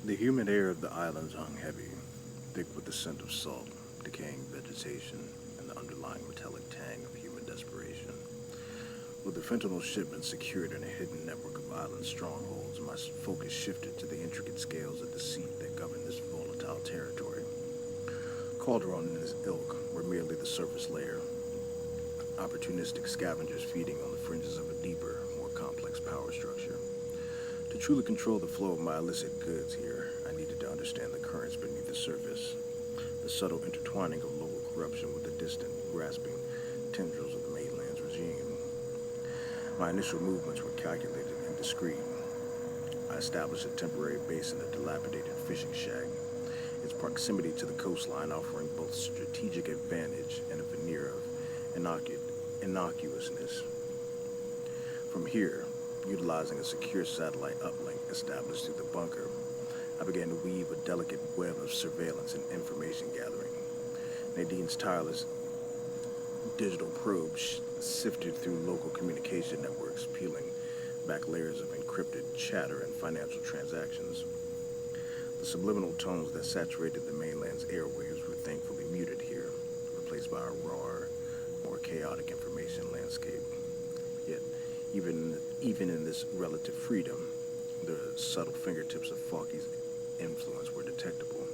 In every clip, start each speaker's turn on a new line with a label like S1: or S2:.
S1: The humid air of the islands hung heavy, thick with the scent of salt, decaying vegetation, and the underlying metallic tang of human desperation. With the fentanyl shipment secured in a hidden network of island strongholds, my focus shifted to the intricate scales of deceit that govern this volatile territory. Calderon and his ilk were merely the surface layer, opportunistic scavengers feeding on the fringes of a deeper, more complex power structure. To truly control the flow of my illicit goods here, I needed to understand the currents beneath the surface, the subtle intertwining of local corruption with the distant, grasping tendrils of the mainland's regime. My initial movements were calculated and discreet. I established a temporary base in a dilapidated fishing shack, its proximity to the coastline offering both strategic advantage and a veneer of innocuousness. From here, utilizing a secure satellite uplink established through the bunker, I began to weave a delicate web of surveillance and information gathering. Nadine's tireless digital probes sifted through local communication networks, peeling back layers of encrypted chatter and financial transactions. The subliminal tones that saturated the mainland's airwaves were thankfully muted here, replaced by a rawer, more chaotic information landscape. Yet, even in this relative freedom, the subtle fingertips of Falky's influence were detectable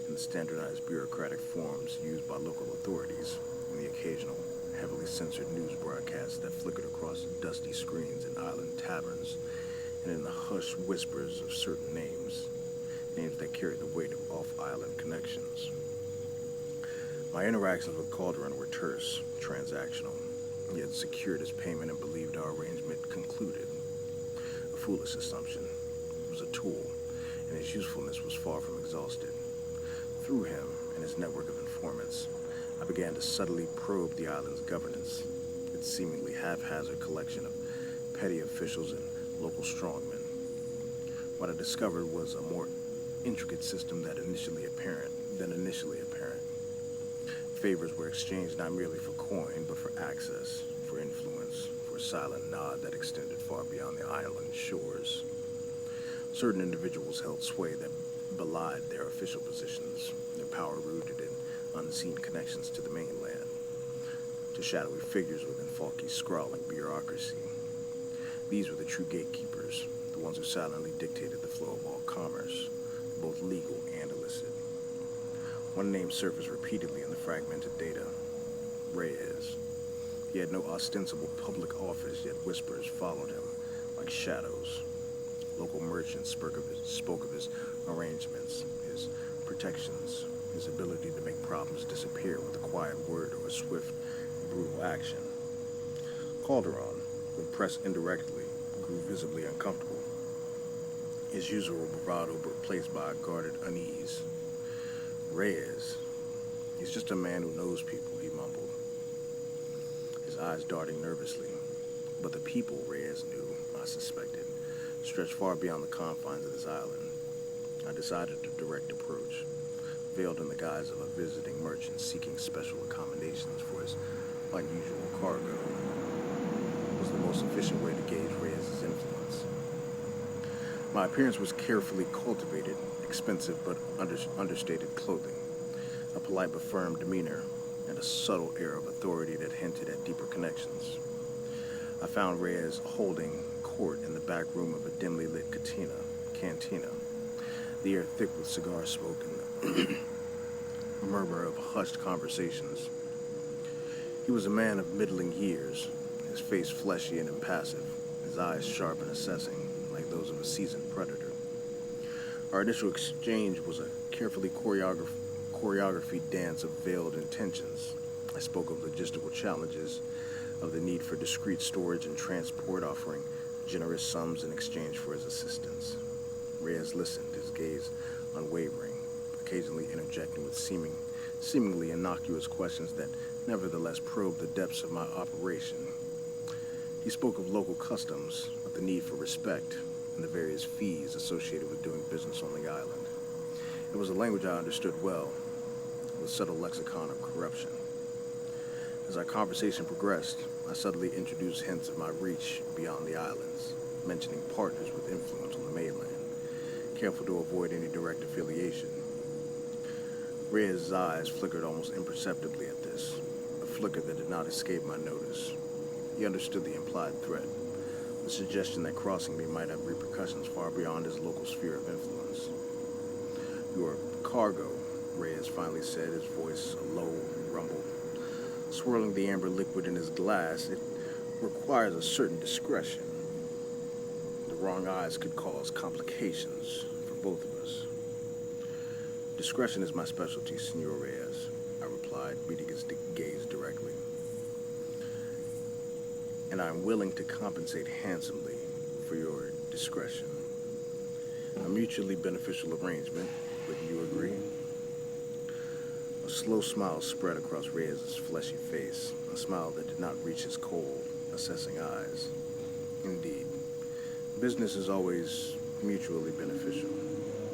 S1: in the standardized bureaucratic forms used by local authorities, and the occasional heavily censored news broadcasts that flickered across dusty screens in island taverns, and in the hushed whispers of certain names that carried the weight of off-island connections. My interactions with Calderon were terse, transactional, yet secured as payment and believed our arrangement concluded. A foolish assumption. It was a tool, and his usefulness was far from exhausted. Through him and his network of informants, I began to subtly probe the island's governance, its seemingly haphazard collection of petty officials and local strongmen. What I discovered was a more intricate system than initially apparent. Favors were exchanged not merely for coin, but for access, for influence, for a silent nod that extended far beyond the island shores. Certain individuals held sway that belied their official positions, their power rooted in unseen connections to the mainland, to shadowy figures within Falky's scrawling bureaucracy. These were the true gatekeepers, the ones who silently dictated the flow of all commerce, both legal and illicit. One name surfaced repeatedly in the fragmented data: Reyes. He had no ostensible public office, yet whispers followed him like shadows. Local merchants spoke of his arrangements, his protections, his ability to make problems disappear with a quiet word or a swift, brutal action. Calderon, when pressed indirectly, grew visibly uncomfortable, his usual bravado replaced by a guarded unease. Reyes, he's just a man who knows people, he mumbled, his eyes darting nervously. But the people Reyes knew, I suspected, stretched far beyond the confines of this island. I decided a direct approach, veiled in the guise of a visiting merchant seeking special accommodations for his unusual cargo. It was the most efficient way to gauge Reyes' influence. My appearance was carefully cultivated, expensive but understated clothing, a polite but firm demeanor, and a subtle air of authority that hinted at deeper connections. I found Reyes holding court in the back room of a dimly lit cantina, the air thick with cigar smoke and the murmur of hushed conversations. He was a man of middling years, his face fleshy and impassive, his eyes sharp and assessing, like those of a seasoned predator. Our initial exchange was a carefully choreographed dance of veiled intentions. I spoke of logistical challenges, of the need for discreet storage and transport, offering generous sums in exchange for his assistance. Reyes listened, his gaze unwavering, occasionally interjecting with seemingly innocuous questions that nevertheless probed the depths of my operation. He spoke of local customs, of the need for respect, and the various fees associated with doing business on the island. It was a language I understood well, with subtle lexicon of corruption. As our conversation progressed, I subtly introduced hints of my reach beyond the islands, mentioning partners with influence on the mainland, careful to avoid any direct affiliation. Reyes' eyes flickered almost imperceptibly at this, a flicker that did not escape my notice. He understood the implied threat, the suggestion that crossing me might have repercussions far beyond his local sphere of influence. "Your cargo," Reyes finally said, his voice a low rumble. Swirling the amber liquid in his glass, "it requires a certain discretion. The wrong eyes could cause complications for both of us." "Discretion is my specialty, Senor Reyes," I replied, meeting his gaze directly. "And I am willing to compensate handsomely for your discretion. A mutually beneficial arrangement, wouldn't you agree?" A slow smile spread across Reyes' fleshy face, a smile that did not reach his cold, assessing eyes. "Indeed. Business is always mutually beneficial.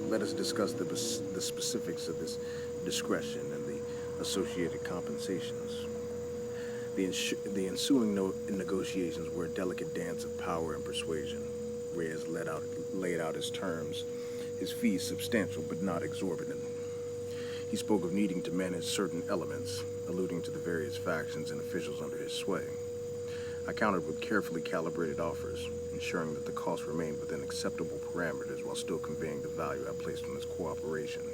S1: Let us discuss the specifics of this discretion and the associated compensations." The ensuing negotiations were a delicate dance of power and persuasion. Reyes laid out his terms, his fees substantial but not exorbitant. He spoke of needing to manage certain elements, alluding to the various factions and officials under his sway. I countered with carefully calibrated offers, ensuring that the cost remained within acceptable parameters while still conveying the value I placed on his cooperation.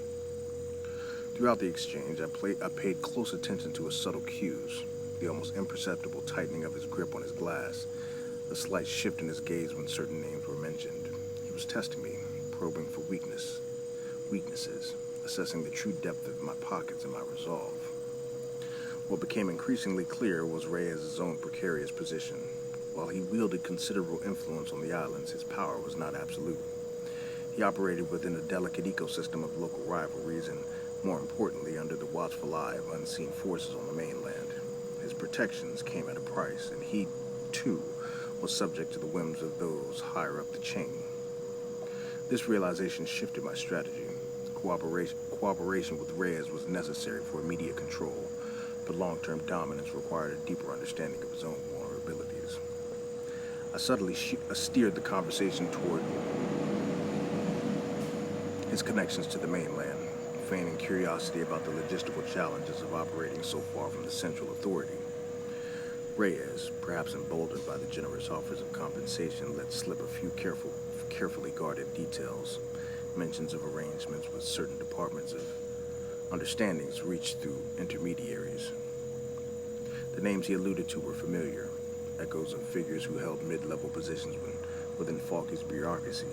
S1: Throughout the exchange, I paid close attention to his subtle cues, the almost imperceptible tightening of his grip on his glass, the slight shift in his gaze when certain names were mentioned. He was testing me, probing for weaknesses, assessing the true depth of my pockets and my resolve. What became increasingly clear was Reyes' own precarious position. While he wielded considerable influence on the islands, his power was not absolute. He operated within a delicate ecosystem of local rivalries and, more importantly, under the watchful eye of unseen forces on the mainland. His protections came at a price, and he, too, was subject to the whims of those higher up the chain. This realization shifted my strategy. Cooperation with Reyes was necessary for immediate control, but long-term dominance required a deeper understanding of his own vulnerabilities. I subtly steered the conversation toward his connections to the mainland, feigning curiosity about the logistical challenges of operating so far from the central authority. Reyes, perhaps emboldened by the generous offers of compensation, let slip a few carefully guarded details, mentions of arrangements with certain departments of understandings reached through intermediaries. The names he alluded to were familiar, echoes of figures who held mid-level positions within Falky's bureaucracy,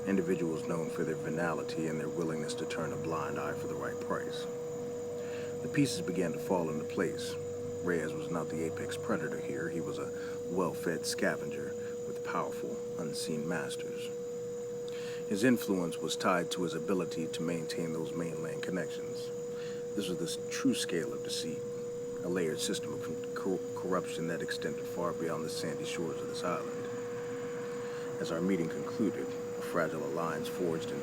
S1: individuals known for their venality and their willingness to turn a blind eye for the right price. The pieces began to fall into place. Reyes was not the apex predator here. He was a well-fed scavenger with powerful, unseen masters. His influence was tied to his ability to maintain those mainland connections. This was the true scale of deceit, a layered system of corruption that extended far beyond the sandy shores of this island. As our meeting concluded, a fragile alliance forged in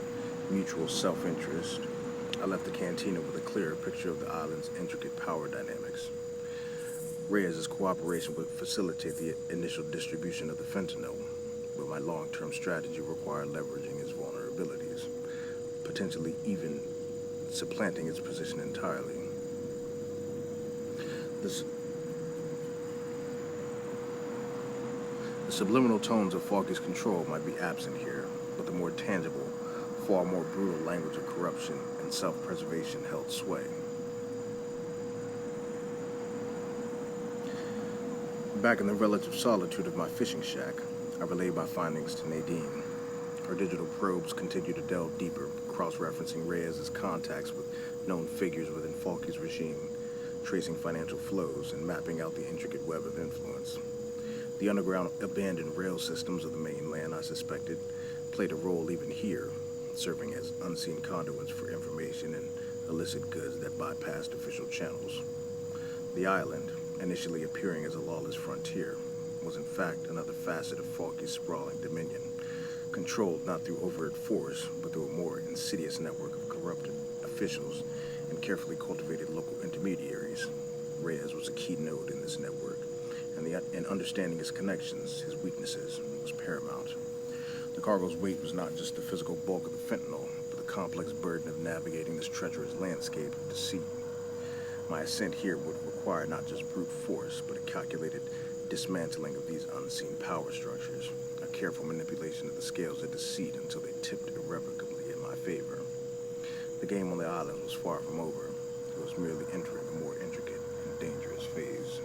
S1: mutual self-interest, I left the cantina with a clearer picture of the island's intricate power dynamics. Reyes' cooperation would facilitate the initial distribution of the fentanyl, but my long-term strategy required leveraging his vulnerabilities, potentially even supplanting its position entirely. The subliminal tones of Falky's control might be absent here, but the more tangible, far more brutal language of corruption and self-preservation held sway. Back in the relative solitude of my fishing shack, I relayed my findings to Nadine. Her digital probes continued to delve deeper, cross-referencing Reyes' contacts with known figures within Falky's regime, tracing financial flows and mapping out the intricate web of influence. The underground abandoned rail systems of the mainland, I suspected, played a role even here, serving as unseen conduits for information and illicit goods that bypassed official channels. The island, initially appearing as a lawless frontier, was in fact another facet of Falky's sprawling dominion, controlled not through overt force, but through a more insidious network of corrupted officials and carefully cultivated local intermediaries. Reyes was a key node in this network, and understanding his connections, his weaknesses, was paramount. The cargo's weight was not just the physical bulk of the fentanyl, but the complex burden of navigating this treacherous landscape of deceit. My ascent here would require not just brute force, but a calculated dismantling of these unseen power structures, a careful manipulation of the scales of deceit until they tipped irrevocably in my favor. The game on the island was far from over. It was merely entering a more intricate and dangerous phase.